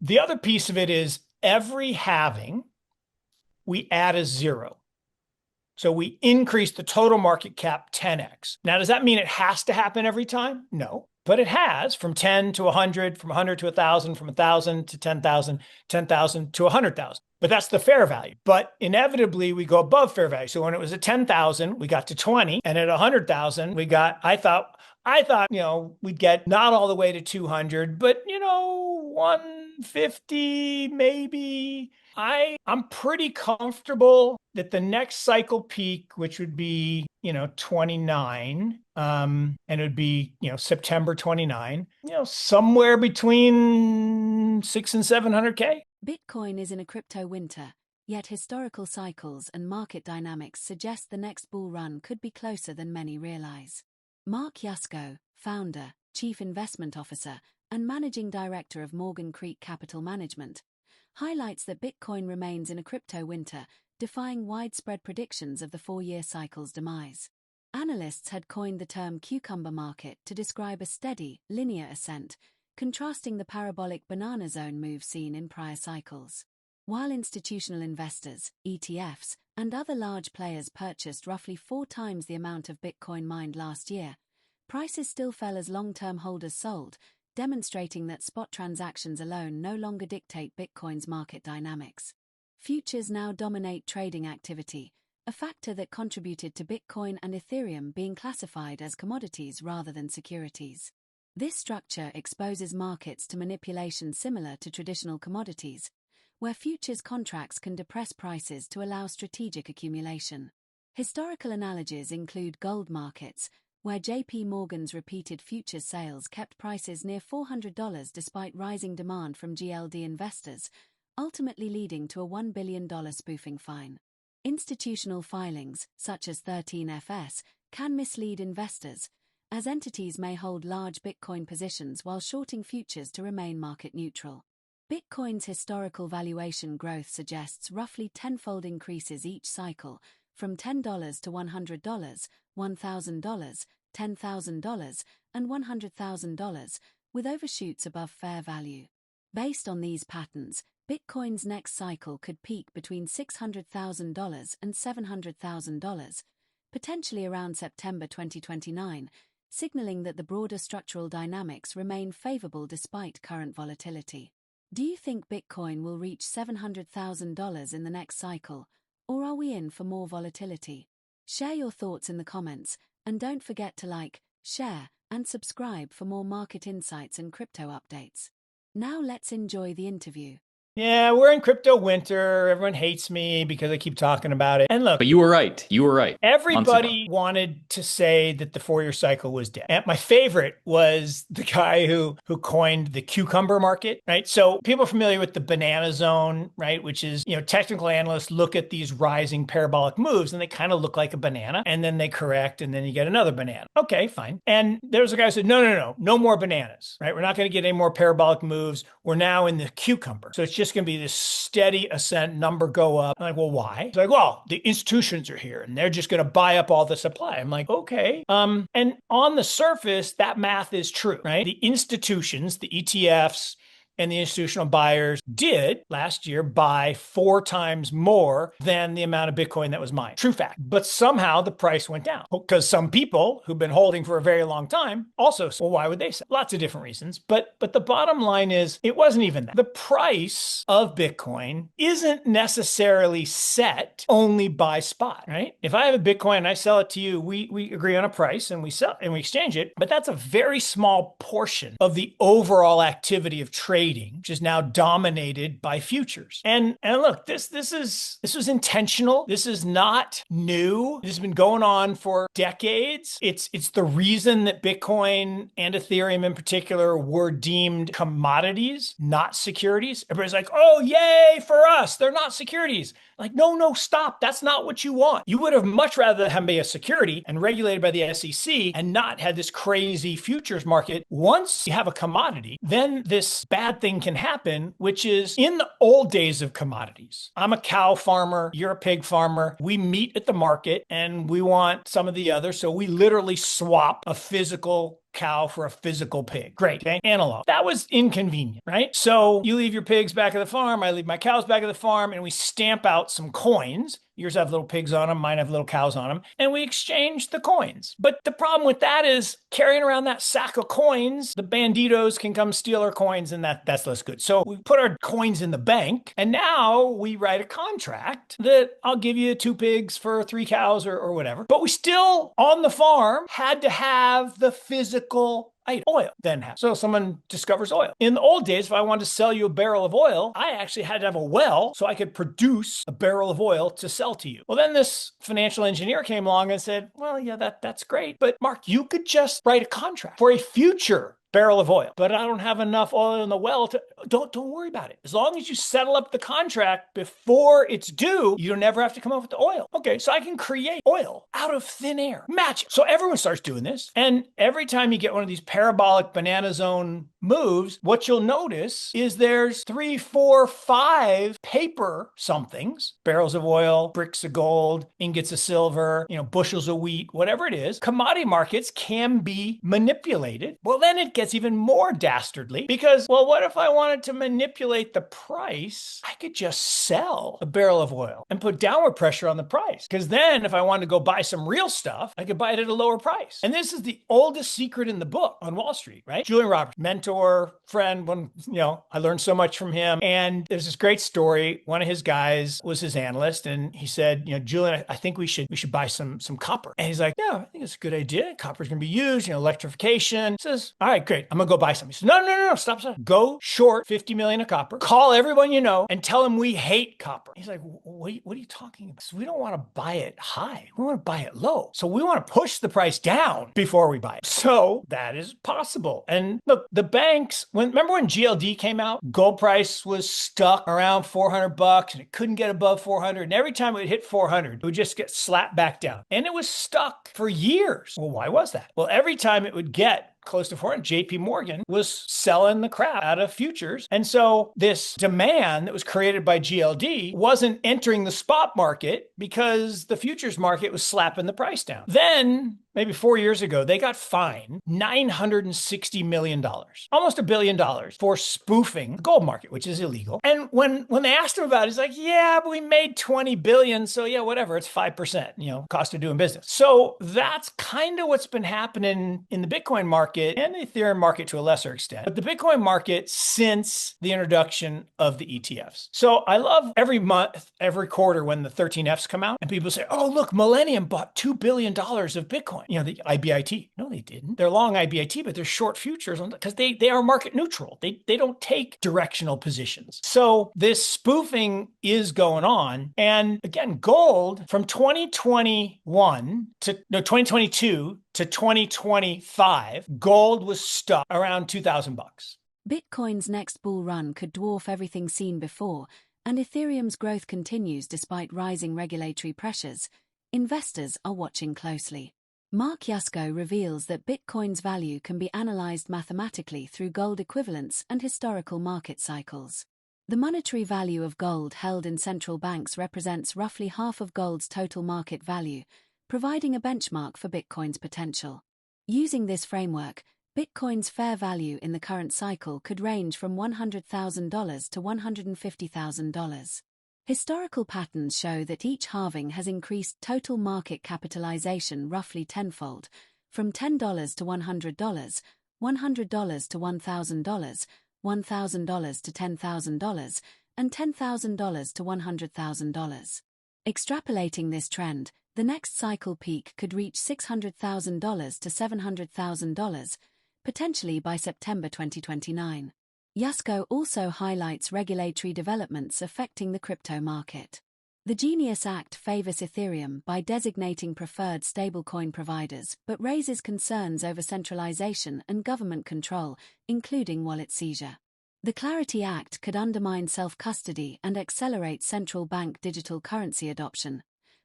The other piece of it is every halving, we add a zero. So we increase the total market cap 10x. Now, does that mean it has to happen every time? No, but it has from 10 to 100, from 100 to 1,000, from 1,000 to 10,000, 10,000 to 100,000. But that's the fair value. But inevitably, we go above fair value. So when it was at 10,000, we got to 20. And at 100,000, I thought, we'd get not all the way to 200, but, 150 maybe. I'm pretty comfortable that the next cycle peak, which would be, 29, and it would be, September 29, somewhere between 6 and 700K. Bitcoin is in a crypto winter, yet historical cycles and market dynamics suggest the next bull run could be closer than many realize. Mark Yusko, founder, chief investment officer, and managing director of Morgan Creek Capital Management, highlights that Bitcoin remains in a crypto winter, defying widespread predictions of the 4-year cycle's demise. Analysts had coined the term cucumber market to describe a steady, linear ascent, contrasting the parabolic banana zone move seen in prior cycles. While institutional investors, ETFs, and other large players purchased roughly 4 times the amount of Bitcoin mined last year, prices still fell as long-term holders sold, demonstrating that spot transactions alone no longer dictate Bitcoin's market dynamics. Futures now dominate trading activity, a factor that contributed to Bitcoin and Ethereum being classified as commodities rather than securities. This structure exposes markets to manipulation similar to traditional commodities, where futures contracts can depress prices to allow strategic accumulation. Historical analogies include gold markets, where JP Morgan's repeated futures sales kept prices near $400 despite rising demand from GLD investors, ultimately leading to a $1 billion spoofing fine. Institutional filings, such as 13FS, can mislead investors, as entities may hold large Bitcoin positions while shorting futures to remain market neutral. Bitcoin's historical valuation growth suggests roughly tenfold increases each cycle, from $10 to $100, $1,000, $10,000, and $100,000, with overshoots above fair value. Based on these patterns, Bitcoin's next cycle could peak between $600,000 and $700,000, potentially around September 2029, signaling that the broader structural dynamics remain favorable despite current volatility. Do you think Bitcoin will reach $700,000 in the next cycle, or are we in for more volatility? Share your thoughts in the comments, and don't forget to like, share, and subscribe for more market insights and crypto updates. Now let's enjoy the interview. Yeah, we're in crypto winter. Everyone hates me because I keep talking about it. And look, But you were right. You were right. everybody wanted to say that the 4-year cycle was dead. And my favorite was the guy who coined the cucumber market, right? So people are familiar with the banana zone, right? Which is, technical analysts look at these rising parabolic moves and they kind of look like a banana and then they correct and then you get another banana. Okay, fine. And there's a guy who said, no more bananas, right? We're not going to get any more parabolic moves. We're now in the cucumber. So it's just going to be this steady ascent, number go up. I'm like, well, why? It's like, well, the institutions are here and they're just going to buy up all the supply. I'm like, okay. And on the surface, that math is true, right? The institutions, the ETFs, and the institutional buyers did last year buy 4 times more than the amount of Bitcoin that was mined. True fact. But somehow the price went down because some people who've been holding for a very long time also said, well, why would they sell? Lots of different reasons. But the bottom line is it wasn't even that. The price of Bitcoin isn't necessarily set only by spot, right? If I have a Bitcoin and I sell it to you, we agree on a price and we sell and we exchange it, but that's a very small portion of the overall activity of trading, which is now dominated by futures. And look, this was intentional. This is not new. This has been going on for decades. It's the reason that Bitcoin and Ethereum in particular were deemed commodities, not securities. Everybody's like, oh, yay for us. They're not securities. Like, no, stop. That's not what you want. You would have much rather them be a security and regulated by the SEC and not had this crazy futures market. Once you have a commodity, then this bad thing can happen, which is in the old days of commodities. I'm a cow farmer. You're a pig farmer. We meet at the market and we want some of the other. So we literally swap a physical cow for a physical pig. Great. Okay. Analog. That was inconvenient, right? So you leave your pigs back at the farm, I leave my cows back at the farm, and we stamp out some coins. Yours have little pigs on them, mine have little cows on them, and we exchange the coins. But the problem with that is carrying around that sack of coins, the banditos can come steal our coins, and that's less good. So we put our coins in the bank, and now we write a contract that I'll give you 2 pigs for 3 cows or whatever. But we still, on the farm, had to have the physical oil then have. So someone discovers oil. In the old days, if I wanted to sell you a barrel of oil, I actually had to have a well so I could produce a barrel of oil to sell to you. Well, then this financial engineer came along and said, well, yeah, that's great. But Mark, you could just write a contract for a future barrel of oil, but I don't have enough oil in the well to, don't worry about it. As long as you settle up the contract before it's due, you don't never have to come up with the oil. Okay, so I can create oil out of thin air. Magic. So everyone starts doing this. And every time you get one of these parabolic banana zone moves, what you'll notice is there's 3, 4, 5 paper somethings, barrels of oil, bricks of gold, ingots of silver, bushels of wheat, whatever it is. Commodity markets can be manipulated. Well, then it gets even more dastardly because, well, what if I wanted to manipulate the price? I could just sell a barrel of oil and put downward pressure on the price. Because then if I wanted to go buy some real stuff, I could buy it at a lower price. And this is the oldest secret in the book on Wall Street, right? Julian Roberts, mentor, friend, I learned so much from him. And there's this great story. One of his guys was his analyst, and he said, Julian, I think we should buy some copper. And he's like, yeah, I think it's a good idea. Copper's going to be used, electrification. He says, all right, great. I'm going to go buy some. He says, no, stop. Go short 50 million of copper. Call everyone you know and tell them we hate copper. He's like, what are you talking about? So we don't want to buy it high. We want to buy it low. So we want to push the price down before we buy it. So that is possible. And look, the banks, remember when GLD came out, gold price was stuck around $400 and it couldn't get above 400. And every time it would hit 400, it would just get slapped back down. And it was stuck for years. Well, why was that? Well, every time it would get close to 400, JP Morgan was selling the crap out of futures. And so this demand that was created by GLD wasn't entering the spot market because the futures market was slapping the price down. Then maybe 4 years ago, they got fined $960 million, almost $1 billion for spoofing the gold market, which is illegal. And when they asked him about it, he's like, yeah, but we made 20 billion. So yeah, whatever, it's 5%, cost of doing business. So that's kind of what's been happening in the Bitcoin market and the Ethereum market to a lesser extent, but the Bitcoin market since the introduction of the ETFs. So I love every month, every quarter when the 13Fs come out and people say, oh, look, Millennium bought $2 billion of Bitcoin. The IBIT. No, they didn't. They're long IBIT, but they're short futures because they are market neutral. They don't take directional positions. So this spoofing is going on. And again, gold from 2022 to 2025, gold was stuck around $2,000. Bitcoin's next bull run could dwarf everything seen before, and Ethereum's growth continues despite rising regulatory pressures. Investors are watching closely. Mark Yusko reveals that Bitcoin's value can be analyzed mathematically through gold equivalents and historical market cycles. The monetary value of gold held in central banks represents roughly half of gold's total market value, providing a benchmark for Bitcoin's potential. Using this framework, Bitcoin's fair value in the current cycle could range from $100,000 to $150,000. Historical patterns show that each halving has increased total market capitalization roughly tenfold, from $10 to $100, $100 to $1,000, $1,000 to $10,000, and $10,000 to $100,000. Extrapolating this trend, the next cycle peak could reach $600,000 to $700,000, potentially by September 2029. Yusko also highlights regulatory developments affecting the crypto market. The Genius Act favors Ethereum by designating preferred stablecoin providers but raises concerns over centralization and government control, including wallet seizure. The Clarity Act could undermine self-custody and accelerate central bank digital currency adoption,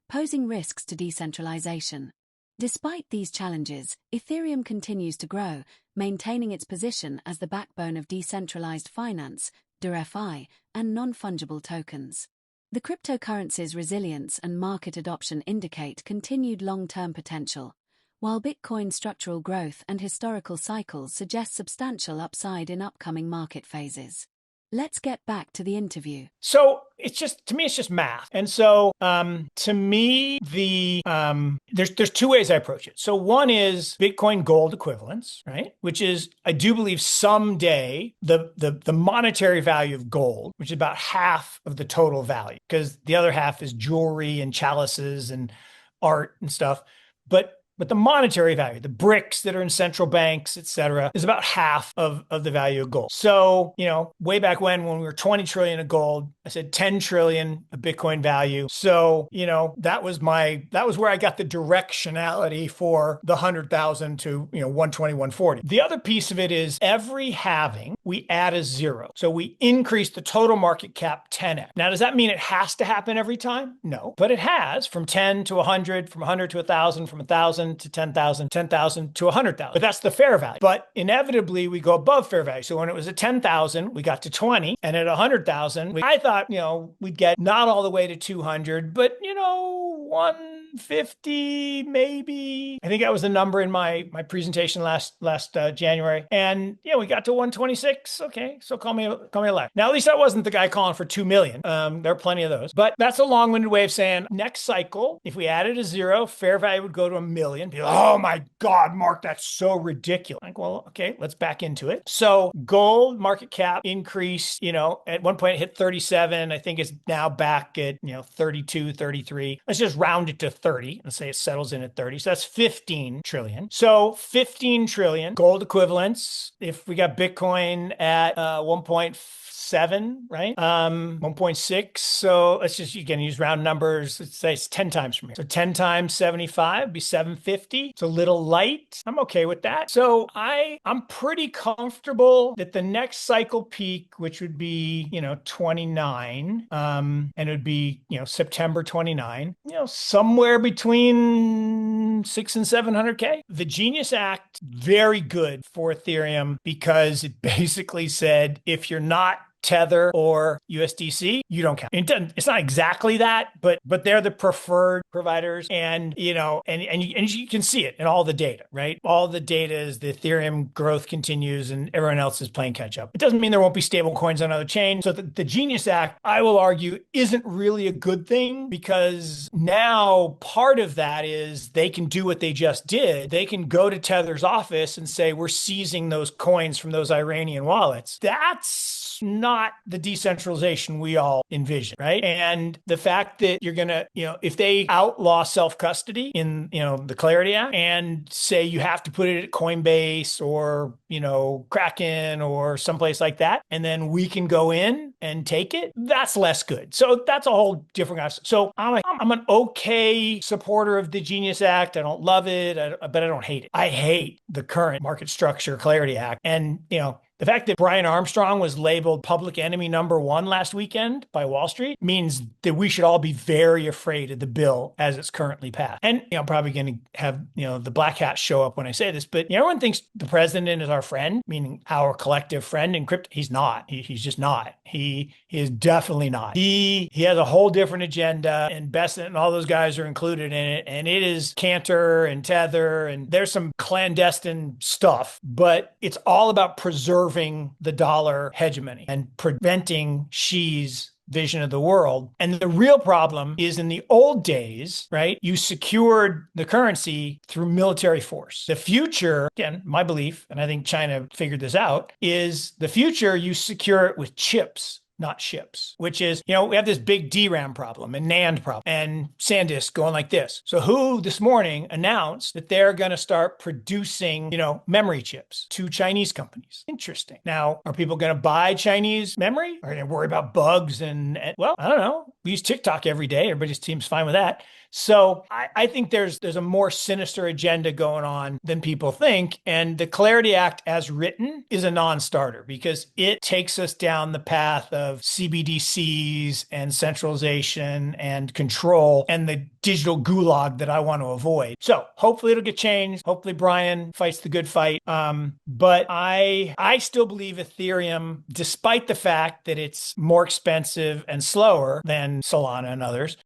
posing risks to decentralization. Despite these challenges, Ethereum continues to grow, maintaining its position as the backbone of decentralized finance, DeFi, and non-fungible tokens. The cryptocurrency's resilience and market adoption indicate continued long-term potential, while Bitcoin's structural growth and historical cycles suggest substantial upside in upcoming market phases. Let's get back to the interview. So to me, it's just math. And so to me, there's two ways I approach it. So one is Bitcoin gold equivalence, right? Which is, I do believe someday the monetary value of gold, which is about half of the total value, because the other half is jewelry and chalices and art and stuff. But the monetary value, the bricks that are in central banks, et cetera, is about half of the value of gold. So, way back when we were 20 trillion of gold, I said 10 trillion of Bitcoin value. So, that was where I got the directionality for the 100,000 to, 120, 140. The other piece of it is every halving, we add a zero. So we increase the total market cap 10x. Now, does that mean it has to happen every time? No, but it has, from 10 to 100, from 100 to 1,000, from 1,000 to 10,000, 10,000 to 100,000. But that's the fair value. But inevitably, we go above fair value. So when it was at 10,000, we got to 20. And at 100,000, I thought, we'd get not all the way to 200, but, 150 maybe. I think that was the number in my presentation last January. And we got to 126. Okay, so call me a liar. Now, at least I wasn't the guy calling for 2 million. There are plenty of those. But that's a long-winded way of saying next cycle, if we added a zero, fair value would go to 1 million. People, oh my God, Mark, that's so ridiculous. Like, well, okay, let's back into it. So gold market cap increased, at one point it hit 37. I think it's now back at, 32, 33. Let's just round it to 30 and say it settles in at 30. So that's 15 trillion. So 15 trillion gold equivalents. If we got Bitcoin at 1.7, right? 1.6. So let's just, again, use round numbers. Let's say it's 10 times from here. So 10 times 75 would be 750. It's a little light. I'm okay with that. So I'm pretty comfortable that the next cycle peak, which would be, 29, and it would be, September 29, somewhere between 6 and 700K. The Genius Act, very good for Ethereum because it basically said, if you're not Tether or USDC, you don't count. It's not exactly that, but they're the preferred providers. And, and you can see it in all the data, right? All the data is the Ethereum growth continues and everyone else is playing catch up. It doesn't mean there won't be stable coins on other chains. So the Genius Act, I will argue, isn't really a good thing because now part of that is they can do what they just did. They can go to Tether's office and say, we're seizing those coins from those Iranian wallets. That's not the decentralization we all envision, right? And the fact that you're going to, if they outlaw self-custody in, the Clarity Act and say you have to put it at Coinbase or, Kraken or someplace like that, and then we can go in and take it, that's less good. So that's a whole different guy. So I'm an okay supporter of the Genius Act. I don't love it, but I don't hate it. I hate the current market structure Clarity Act. And, the fact that Brian Armstrong was labeled public enemy number one last weekend by Wall Street means that we should all be very afraid of the bill as it's currently passed. And, I'm probably going to have, the black hat show up when I say this, but everyone thinks the president is our friend, meaning our collective friend in crypto. He's not. He's just not. He is definitely not. He has a whole different agenda, and Besant and all those guys are included in it. And it is Cantor and Tether, and there's some clandestine stuff, but it's all about preserving the dollar hegemony and preventing Xi's vision of the world. And the real problem is in the old days, right? You secured the currency through military force. The future, again, my belief, and I think China figured this out, is the future you secure it with chips, not ships, which is, we have this big DRAM problem and NAND problem and SanDisk going like this. So who this morning announced that they're going to start producing, memory chips to Chinese companies? Interesting. Now, are people going to buy Chinese memory? Are they going to worry about bugs well, I don't know. We use TikTok every day. Everybody seems fine with that. So I think there's a more sinister agenda going on than people think. And the Clarity Act as written is a non-starter because it takes us down the path of CBDCs and centralization and control and the digital gulag that I want to avoid. So hopefully it'll get changed. Hopefully Brian fights the good fight. But I still believe Ethereum, despite the fact that it's more expensive and slower than Solana and others,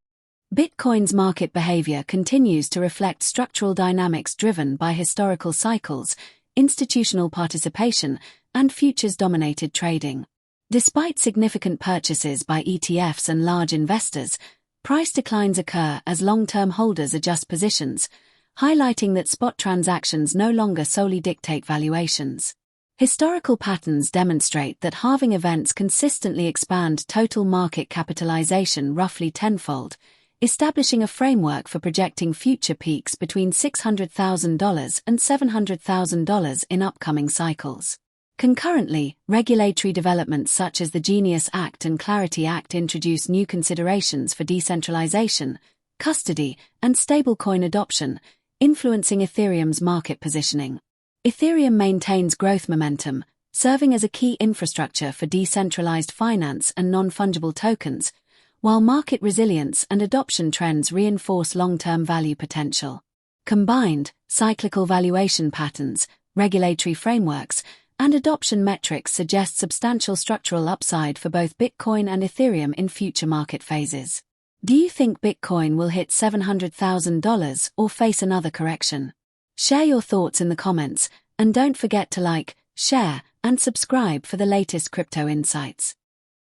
Bitcoin's market behavior continues to reflect structural dynamics driven by historical cycles, institutional participation, and futures-dominated trading. Despite significant purchases by ETFs and large investors, price declines occur as long-term holders adjust positions, highlighting that spot transactions no longer solely dictate valuations. Historical patterns demonstrate that halving events consistently expand total market capitalization roughly tenfold, establishing a framework for projecting future peaks between $600,000 and $700,000 in upcoming cycles. Concurrently, regulatory developments such as the Genius Act and Clarity Act introduce new considerations for decentralization, custody, and stablecoin adoption, influencing Ethereum's market positioning. Ethereum maintains growth momentum, serving as a key infrastructure for decentralized finance and non-fungible tokens, while market resilience and adoption trends reinforce long-term value potential. Combined, cyclical valuation patterns, regulatory frameworks, and adoption metrics suggest substantial structural upside for both Bitcoin and Ethereum in future market phases. Do you think Bitcoin will hit $700,000 or face another correction? Share your thoughts in the comments, and don't forget to like, share, and subscribe for the latest crypto insights.